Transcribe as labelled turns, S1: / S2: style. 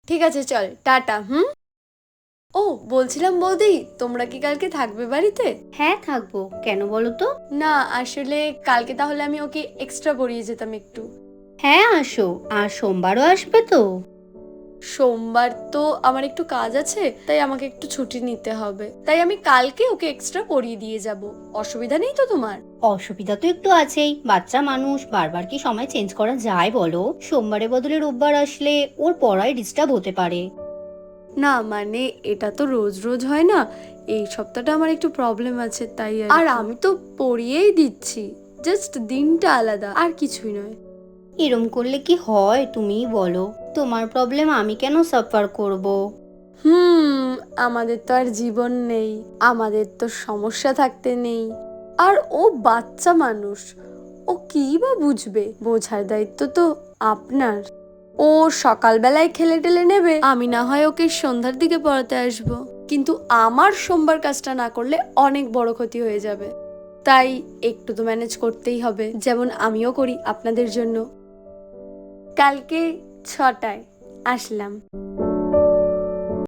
S1: ঠিক আছে, চল টাটা। হুম। ও, বলছিলাম বৌদি, তোমরা কি কালকে থাকবে বাড়িতে?
S2: হ্যাঁ থাকবো, কেন বলো তো?
S1: না, আসলে কালকে তাহলে আমি ওকে এক্সট্রা পড়িয়ে যেতাম একটু।
S2: হ্যাঁ আসো, আর সোমবারও আসবে তো।
S1: সোমবার তো আমার একটু কাজ আছে, তাই আমাকে একটু ছুটি নিতে হবে, তাই আমি কালকে ওকে এক্সট্রা পড়িয়ে দিয়ে যাব। অসুবিধা নেই তো তোমার?
S2: অসুবিধা তো একটু আছেই, বাচ্চা মানুষ, বারবার কি সময় চেঞ্জ করা যায় বলো? সোমবারের বদলে রোববার আসলে ওর পড়ায় ডিস্টার্ব হতে পারে।
S1: না মানে, এটা তো রোজ রোজ হয় না। এই সপ্তাহটা আমার একটু প্রবলেম আছে, তাই আর আমি তো পড়িয়েই দিচ্ছি। জাস্ট দিনটা আলাদা, আর কিছুই নয়।
S2: এরম করলে কি হয় তুমিই বলো? তোমার প্রবলেম আমি কেন সাফার করব?
S1: হুম। আমাদের তো আর জীবন নেই, আমাদের তো সমস্যা থাকতে নেই। আর ও বাচ্চা মানুষ, ও কি বা বুঝবে? বোঝার দায়িত্ব তো আপনার। ও সকালবেলায় খেলে টেলে নেবে, আমি না হয় ওকে সন্ধ্যার দিকে পড়াতে আসবো। কিন্তু আমার সোমবার কাজটা না করলে অনেক বড় ক্ষতি হয়ে যাবে। তাই একটু তো ম্যানেজ করতেই হবে, যেমন আমিও করি আপনাদের জন্য। কালকে 6টায় আসলাম।